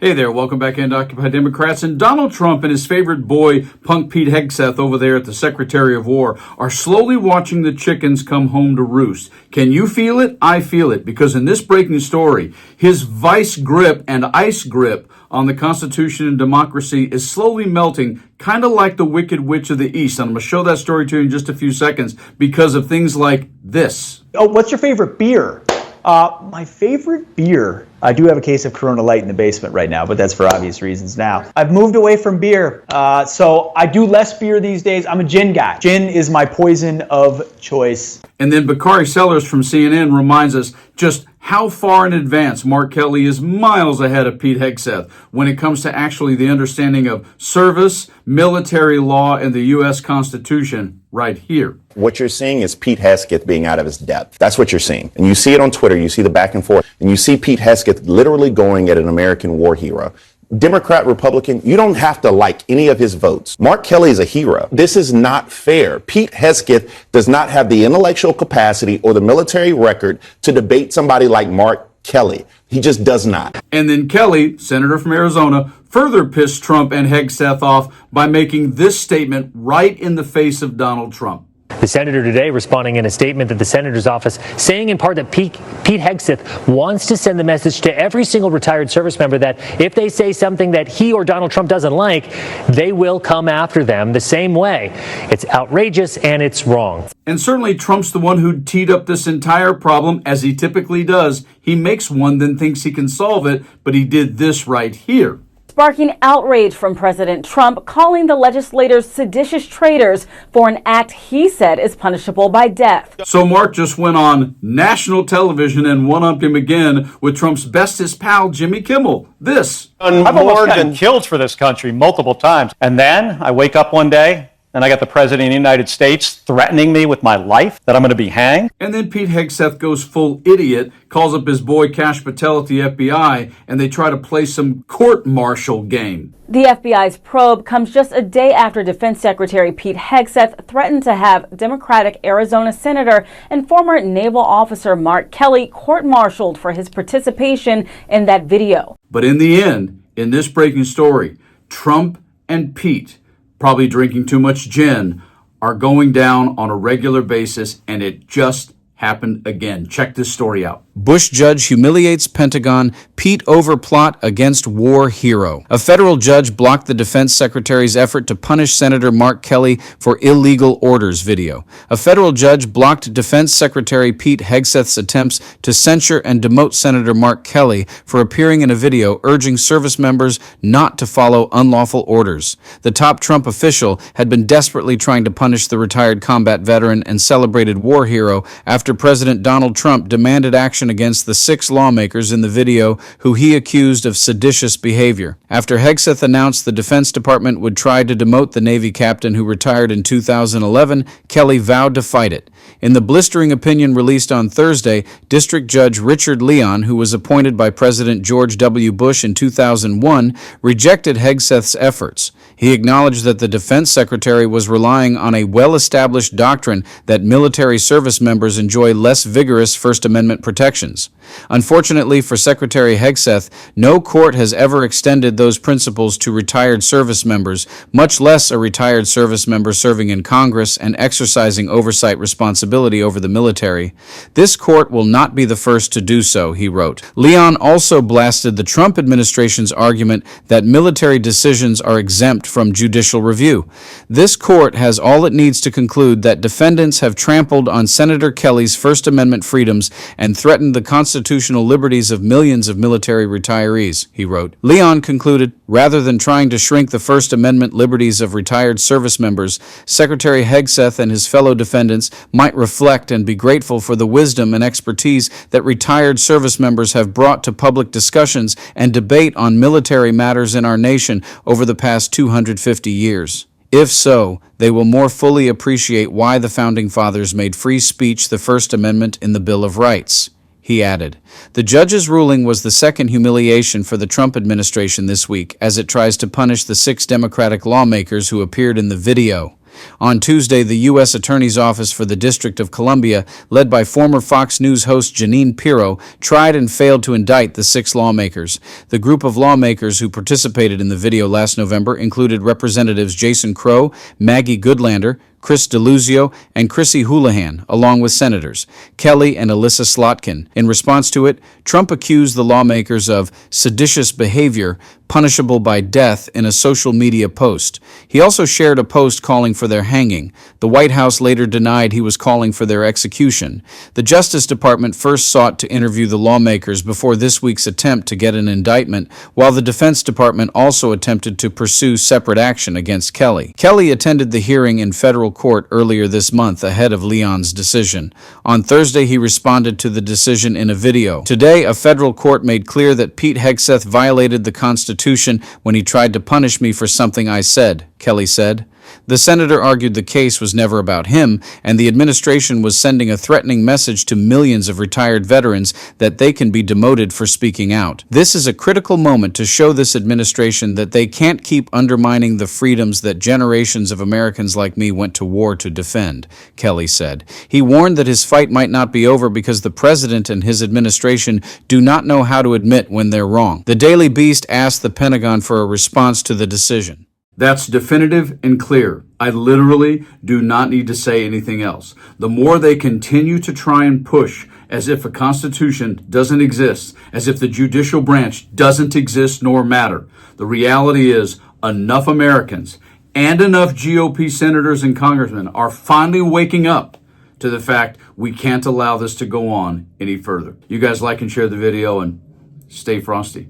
Hey there, welcome back into Occupy Democrats. And Donald Trump and his favorite boy, punk Pete Hegseth, over there at the Secretary of War, are slowly watching the chickens come home to roost. Can you feel it? I feel it, because in this breaking story, his vice grip and ice grip on the Constitution and democracy is slowly melting, kind of like the Wicked Witch of the East. And I'm going to show that story to you in just a few seconds because of things like this. Oh, what's your favorite beer? My favorite beer, I do have a case of Corona Light in the basement right now, but that's for obvious reasons now. I've moved away from beer, so I do less beer these days. I'm a gin guy. Gin is my poison of choice. And then Bakari Sellers from CNN reminds us just how far in advance Mark Kelly is miles ahead of Pete Hegseth when it comes to actually the understanding of service, military law, and the U.S. Constitution right here. What you're seeing is Pete Hegseth being out of his depth. That's what you're seeing. And you see it on Twitter. You see the back and forth. And you see Pete Hegseth literally going at an American war hero. Democrat, Republican, you don't have to like any of his votes. Mark Kelly is a hero. This is not fair. Pete Hegseth does not have the intellectual capacity or the military record to debate somebody like Mark Kelly. He just does not. And then Kelly, senator from Arizona, further pissed Trump and Hegseth off by making this statement right in the face of Donald Trump. The senator today responding in a statement that the senator's office saying in part that Pete Hegseth wants to send the message to every single retired service member that if they say something that he or Donald Trump doesn't like, they will come after them the same way. It's outrageous and it's wrong. And certainly Trump's the one who teed up this entire problem, as he typically does. He makes one, then thinks he can solve it, but he did this right here. Sparking outrage from President Trump, calling the legislators seditious traitors for an act he said is punishable by death. So Mark just went on national television and one-upped him again with Trump's bestest pal, Jimmy Kimmel. This. I've almost gotten killed for this country multiple times. And then I wake up one day and I got the President of the United States threatening me with my life, that I'm going to be hanged. And then Pete Hegseth goes full idiot, calls up his boy Kash Patel at the FBI, and they try to play some court-martial game. The FBI's probe comes just a day after Defense Secretary Pete Hegseth threatened to have Democratic Arizona Senator and former naval officer Mark Kelly court-martialed for his participation in that video. But in the end, in this breaking story, Trump and Pete, probably drinking too much gin, are going down on a regular basis, and it just happened again. Check this story out. Bush judge humiliates Pentagon, Pete over plot against war hero. A federal judge blocked the defense secretary's effort to punish Senator Mark Kelly for illegal orders video. A federal judge blocked Defense Secretary Pete Hegseth's attempts to censure and demote Senator Mark Kelly for appearing in a video urging service members not to follow unlawful orders. The top Trump official had been desperately trying to punish the retired combat veteran and celebrated war hero after President Donald Trump demanded action against the 6 lawmakers in the video who he accused of seditious behavior. After Hegseth announced the Defense Department would try to demote the Navy captain who retired in 2011, Kelly vowed to fight it. In the blistering opinion released on Thursday, District Judge Richard Leon, who was appointed by President George W. Bush in 2001, rejected Hegseth's efforts. He acknowledged that the defense secretary was relying on a well-established doctrine that military service members enjoy less vigorous First Amendment protections. Unfortunately for Secretary Hegseth, no court has ever extended those principles to retired service members, much less a retired service member serving in Congress and exercising oversight responsibility over the military. This court will not be the first to do so, he wrote. Leon also blasted the Trump administration's argument that military decisions are exempt from judicial review. This court has all it needs to conclude that defendants have trampled on Senator Kelly's First Amendment freedoms and threatened the constitutional liberties of millions of military retirees, he wrote. Leon concluded, rather than trying to shrink the First Amendment liberties of retired service members, Secretary Hegseth and his fellow defendants might reflect and be grateful for the wisdom and expertise that retired service members have brought to public discussions and debate on military matters in our nation over the past 250 years. If so, they will more fully appreciate why the Founding Fathers made free speech the First Amendment in the Bill of Rights, he added. The judge's ruling was the second humiliation for the Trump administration this week as it tries to punish the 6 Democratic lawmakers who appeared in the video. On Tuesday, the U.S. Attorney's Office for the District of Columbia, led by former Fox News host Jeanine Pirro, tried and failed to indict the 6 lawmakers. The group of lawmakers who participated in the video last November included Representatives Jason Crow, Maggie Goodlander, Chris DeLuzio, and Chrissy Houlihan, along with Senators Kelly and Alyssa Slotkin. In response to it, Trump accused the lawmakers of seditious behavior punishable by death in a social media post. He also shared a post calling for their hanging. The White House later denied he was calling for their execution. The Justice Department first sought to interview the lawmakers before this week's attempt to get an indictment, while the Defense Department also attempted to pursue separate action against Kelly. Kelly attended the hearing in federal court earlier this month ahead of Leon's decision. On Thursday, he responded to the decision in a video. Today, a federal court made clear that Pete Hegseth violated the Constitution when he tried to punish me for something I said, Kelly said. The senator argued the case was never about him, and the administration was sending a threatening message to millions of retired veterans that they can be demoted for speaking out. This is a critical moment to show this administration that they can't keep undermining the freedoms that generations of Americans like me went to war to defend, Kelly said. He warned that his fight might not be over because the president and his administration do not know how to admit when they're wrong. The Daily Beast asked the Pentagon for a response to the decision. That's definitive and clear. I literally do not need to say anything else. The more they continue to try and push as if a constitution doesn't exist, as if the judicial branch doesn't exist nor matter, the reality is enough Americans and enough GOP senators and congressmen are finally waking up to the fact we can't allow this to go on any further. You guys like and share the video and stay frosty.